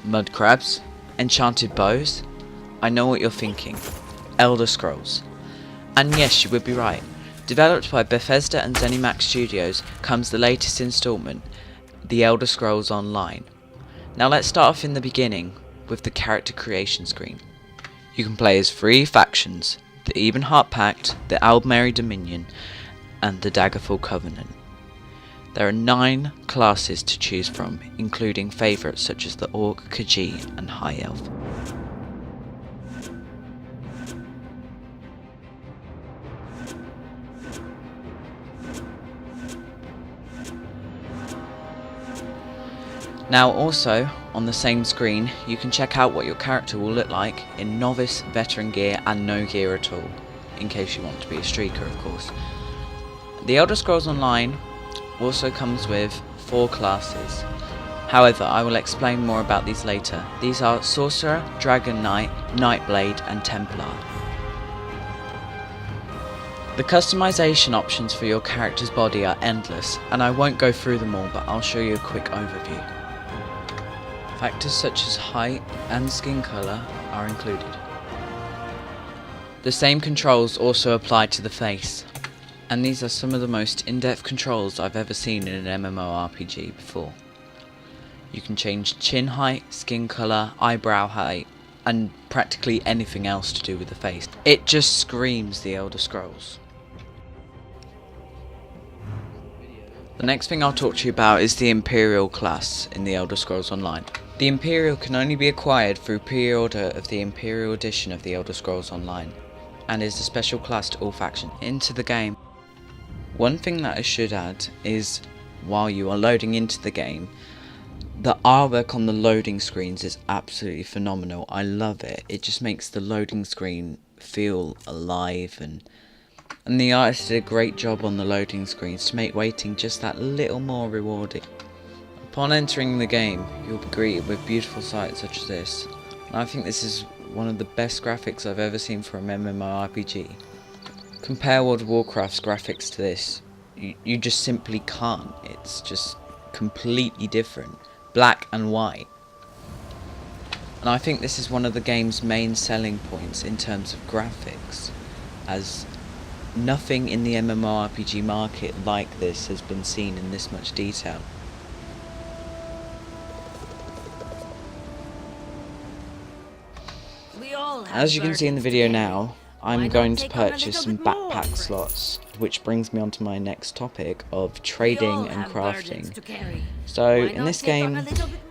Mud crabs? Enchanted bows? I know what you're thinking. Elder Scrolls. And yes, you would be right. Developed by Bethesda and ZeniMax Studios comes the latest installment, The Elder Scrolls Online. Now let's start off in the beginning with the character creation screen. You can play as 3 factions, the Ebenheart Pact, the Aldmeri Dominion, and the Daggerfall Covenant. There are 9 classes to choose from, including favourites such as the Orc, Khajiit, and High Elf. Now also, on the same screen, you can check out what your character will look like in novice, veteran gear and no gear at all, in case you want to be a streaker of course. The Elder Scrolls Online also comes with 4 classes. However, I will explain more about these later. These are Sorcerer, Dragon Knight, Nightblade and Templar. The customization options for your character's body are endless, and I won't go through them all, but I'll show you a quick overview. Factors such as height and skin colour are included. The same controls also apply to the face, and these are some of the most in-depth controls I've ever seen in an MMORPG before. You can change chin height, skin colour, eyebrow height, and practically anything else to do with the face. It just screams the Elder Scrolls. The next thing I'll talk to you about is the Imperial class in the Elder Scrolls Online. The Imperial can only be acquired through pre-order of the Imperial edition of the Elder Scrolls Online, and is a special class to all factions into the game. One thing that I should add is, while you are loading into the game, the artwork on the loading screens is absolutely phenomenal. I love it. It just makes the loading screen feel alive, and the artist did a great job on the loading screens to make waiting just that little more rewarding. Upon entering the game, you'll be greeted with beautiful sights such as this, and I think this is one of the best graphics I've ever seen for an MMORPG. Compare World of Warcraft's graphics to this, you just simply can't. It's just completely different, black and white. And I think this is one of the game's main selling points in terms of graphics, as nothing in the MMORPG market like this has been seen in this much detail. As you can see in the video now, I'm going to purchase some backpack slots, which brings me on to my next topic of trading and crafting. So in this game,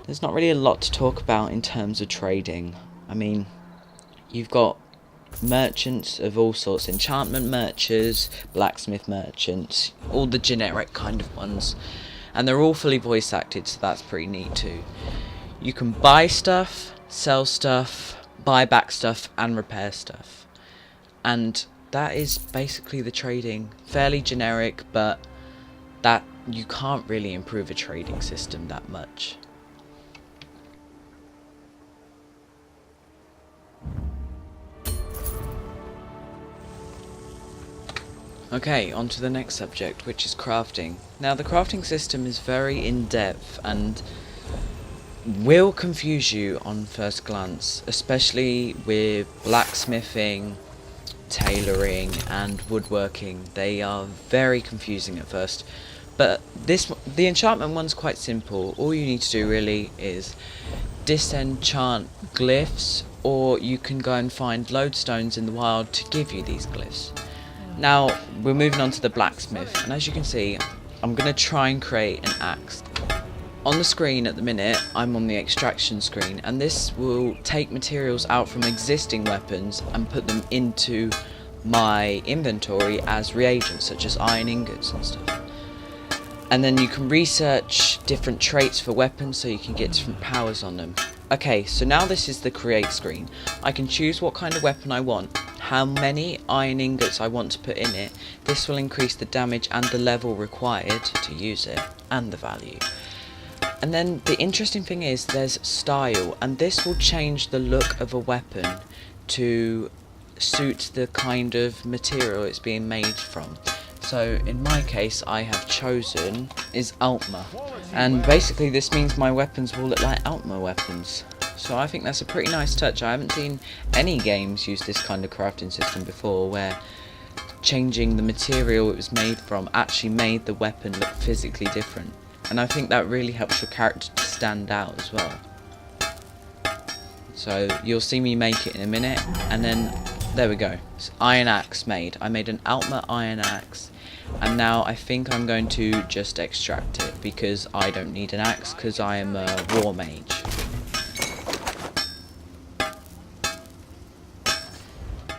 there's not really a lot to talk about in terms of trading. I mean, you've got merchants of all sorts, enchantment merchants, blacksmith merchants, all the generic kind of ones, and they're all fully voice acted, so that's pretty neat too. You can buy stuff, sell stuff, buy back stuff and repair stuff, and that is basically the trading. Fairly generic, but that you can't really improve a trading system that much. Okay, on to the next subject, which is crafting. Now the crafting system is very in-depth and will confuse you on first glance, especially with blacksmithing, tailoring and woodworking. They are very confusing at first, but the enchantment one's quite simple. All you need to do really is disenchant glyphs, or you can go and find lodestones in the wild to give you these glyphs. Now we're moving on to the blacksmith, and as you can see, I'm going to try and create an axe. On the screen at the minute, I'm on the extraction screen, and this will take materials out from existing weapons and put them into my inventory as reagents, such as iron ingots and stuff. And then you can research different traits for weapons so you can get different powers on them. Okay, so now this is the create screen. I can choose what kind of weapon I want, how many iron ingots I want to put in it. This will increase the damage and the level required to use it, and the value. And then the interesting thing is there's style, and this will change the look of a weapon to suit the kind of material it's being made from. So in my case, I have chosen is Altma, and basically this means my weapons will look like Altma weapons. So I think that's a pretty nice touch. I haven't seen any games use this kind of crafting system before, where changing the material it was made from actually made the weapon look physically different. And I think that really helps your character to stand out as well. So you'll see me make it in a minute, and then there we go. It's iron axe made. I made an Altma iron axe, and now I think I'm going to just extract it because I don't need an axe because I am a war mage.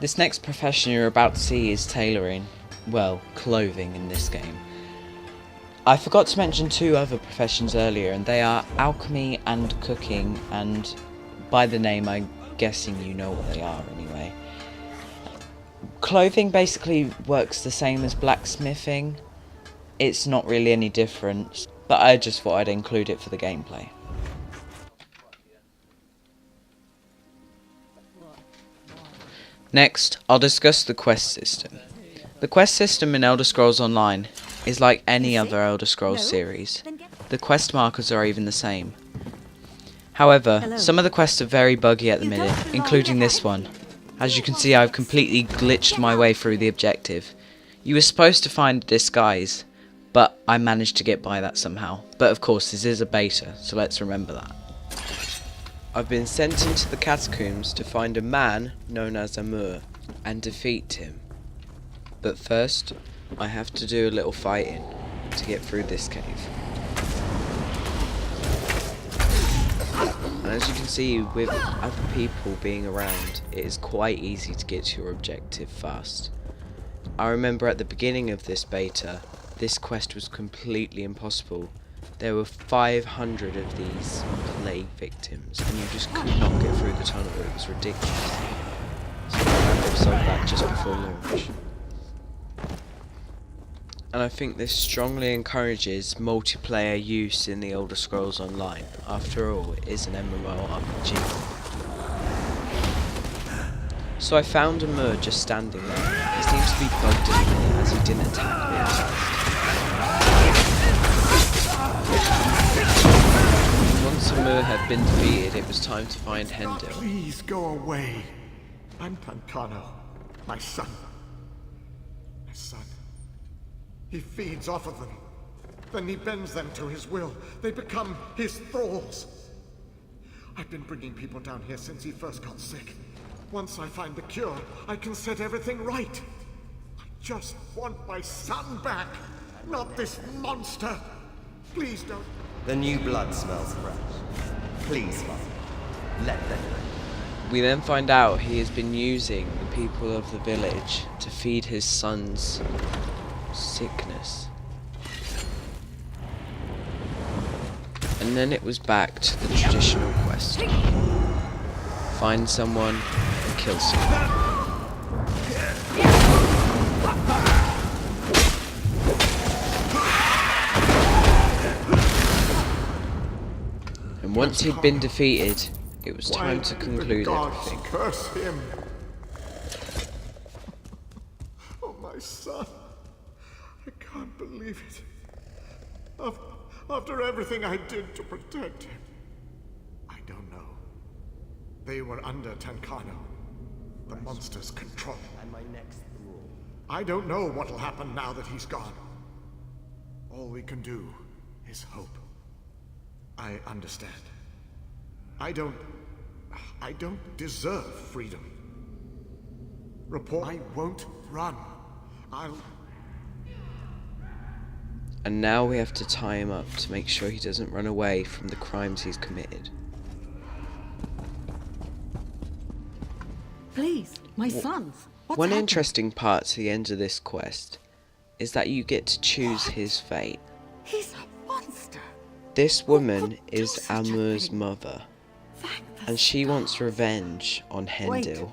This next profession you're about to see is tailoring. Well, clothing in this game. I forgot to mention two other professions earlier, and they are alchemy and cooking, and by the name I'm guessing you know what they are anyway. Clothing basically works the same as blacksmithing. It's not really any different, but I just thought I'd include it for the gameplay. Next, I'll discuss the quest system. The quest system in Elder Scrolls Online is like any other Elder Scrolls series. The quest markers are even the same. However, some of the quests are very buggy at the minute, including this one. As you can see, I've completely glitched my way through the objective. You were supposed to find a disguise, but I managed to get by that somehow. But of course, this is a beta, so let's remember that. I've been sent into the catacombs to find a man known as Amur and defeat him. But first, I have to do a little fighting to get through this cave. And as you can see, with other people being around, it is quite easy to get to your objective fast. I remember at the beginning of this beta, this quest was completely impossible. There were 500 of these plague victims, and you just could not get through the tunnel. It was ridiculous. So I'm glad they've solved that just before launch. And I think this strongly encourages multiplayer use in the Elder Scrolls Online. After all, it is an MMORPG. So I found Amur just standing there. He seems to be bugged in a minute as he didn't attack me at first. Once Amur had been defeated, it was time to find Hendil. Please go away. I'm Tancano, my son. My son. He feeds off of them. Then he bends them to his will. They become his thralls. I've been bringing people down here since he first got sick. Once I find the cure, I can set everything right. I just want my son back, not this monster. Please don't. The new blood smells fresh. Please, Father, let them in. We then find out he has been using the people of the village to feed his son's sickness. And then it was back to the traditional quest. Find someone and kill someone. And once he'd been defeated, it was time to conclude everything. Curse him. Oh, my son. I can't believe it. After everything I did to protect him. I don't know. They were under Tancano, the monster's control. And my next rule. I don't know what'll happen now that he's gone. All we can do is hope. I understand. I don't deserve freedom. Report. I won't run. And now we have to tie him up to make sure he doesn't run away from the crimes he's committed. Please, my sons. What's One happened? interesting part to the end of this quest is that you get to choose his fate. He's a monster. This woman would do is such a Amur's thing? mother, Thank the and she wants stars. revenge on Hendil.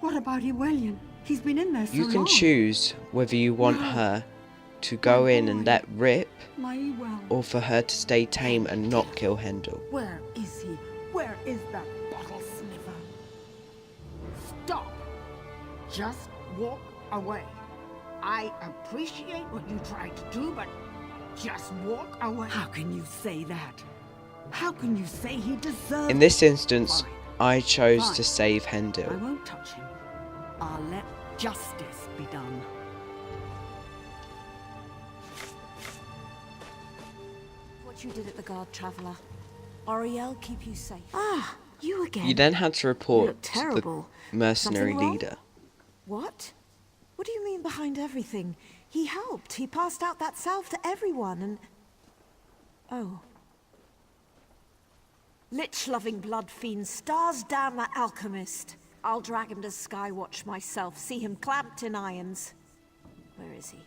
What about Ewellian? He's been in there so You can long. choose whether you want No. her to go in and let rip, My Ewell. or for her to stay tame and not kill Hendil. Where is he? Where is that bottle sniffer? Stop. Just walk away. I appreciate what you tried to do, but just walk away. How can you say that? How can you say he deserves In this instance, Fine. I chose Fine. to save I Hendil. won't touch him. I'll let justice be done. What you did at the guard, Traveller. Oriel keep you safe. Ah, you again. You then had to You report look to terrible. the mercenary Something wrong? leader. What? What do you mean behind everything? He helped. He passed out that salve to everyone and... Oh. Lich-loving blood fiend stars down the alchemist. I'll drag him to Skywatch myself, see him clamped in irons. Where is he?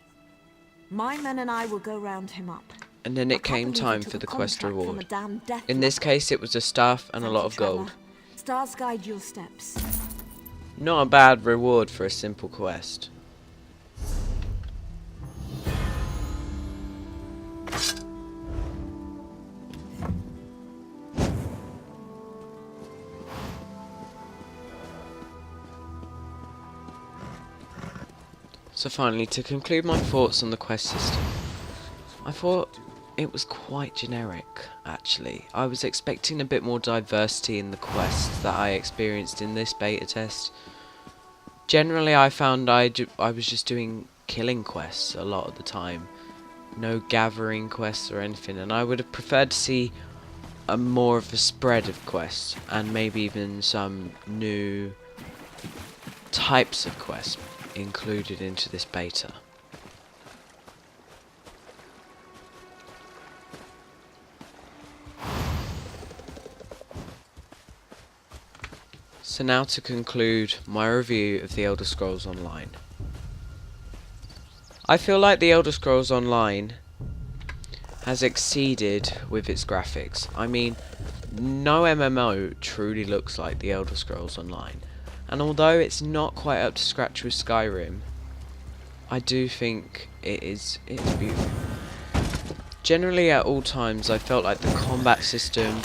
My men and I will go round him up. And then I it can't came believe he time took for a the quest contract from reward. a damn death In this lock. case, it was a staff and a Thank lot you, of gold. Traveller. Stars guide your steps. Not a bad reward for a simple quest. So finally, to conclude my thoughts on the quest system, I thought it was quite generic, actually. I was expecting a bit more diversity in the quests that I experienced in this beta test. Generally, I found I was just doing killing quests a lot of the time. No gathering quests or anything, and I would have preferred to see a more of a spread of quests, and maybe even some new types of quests included into this beta. So now to conclude my review of the Elder Scrolls Online. I feel like the Elder Scrolls Online has exceeded with its graphics. I mean, no MMO truly looks like the Elder Scrolls Online. And although it's not quite up to scratch with Skyrim, I do think it's beautiful. Generally at all times I felt like the combat system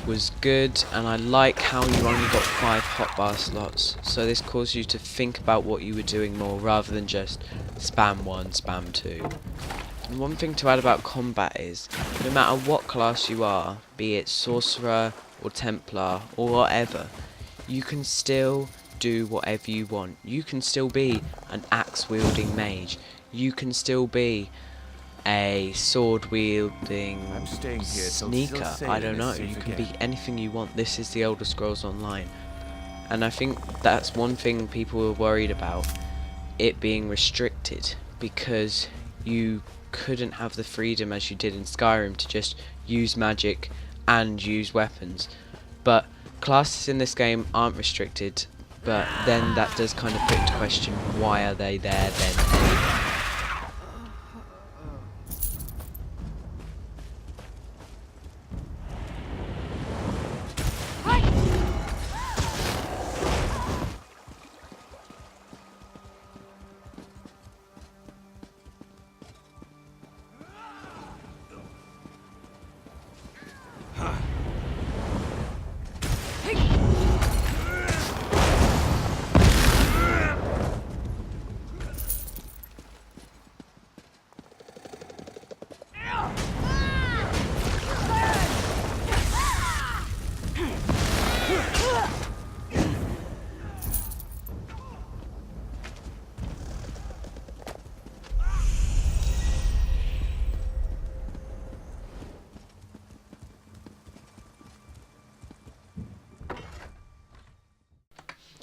was good, and I like how you only got 5 hotbar slots, so this caused you to think about what you were doing more rather than just spam 1, spam 2. And one thing to add about combat is, no matter what class you are, be it Sorcerer or Templar or whatever, you can still do whatever you want. You can still be an axe wielding mage. You can still be a sword wielding I'm staying here till sneaker. still I don't know. sailing is You safe can again. be anything you want. This is the Elder Scrolls Online. And I think that's one thing people were worried about, it being restricted, because you couldn't have the freedom as you did in Skyrim to just use magic and use weapons. But classes in this game aren't restricted, but then that does kind of put into question, why are they there then anyway?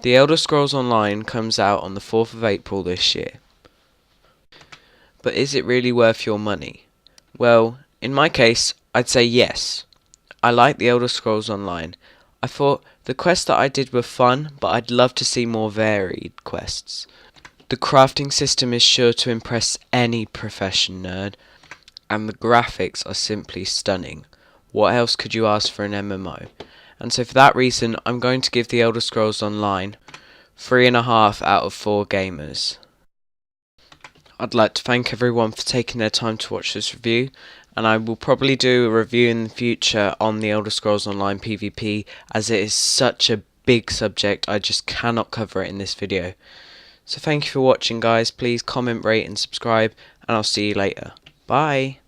The Elder Scrolls Online comes out on the 4th of April this year. But is it really worth your money? Well, in my case, I'd say yes. I like the Elder Scrolls Online. I thought the quests that I did were fun, but I'd love to see more varied quests. The crafting system is sure to impress any profession nerd, and the graphics are simply stunning. What else could you ask for an MMO? And so for that reason, I'm going to give the Elder Scrolls Online 3.5 out of 4 gamers. I'd like to thank everyone for taking their time to watch this review, and I will probably do a review in the future on the Elder Scrolls Online PvP, as it is such a big subject I just cannot cover it in this video. So thank you for watching guys, please comment, rate and subscribe, and I'll see you later. Bye!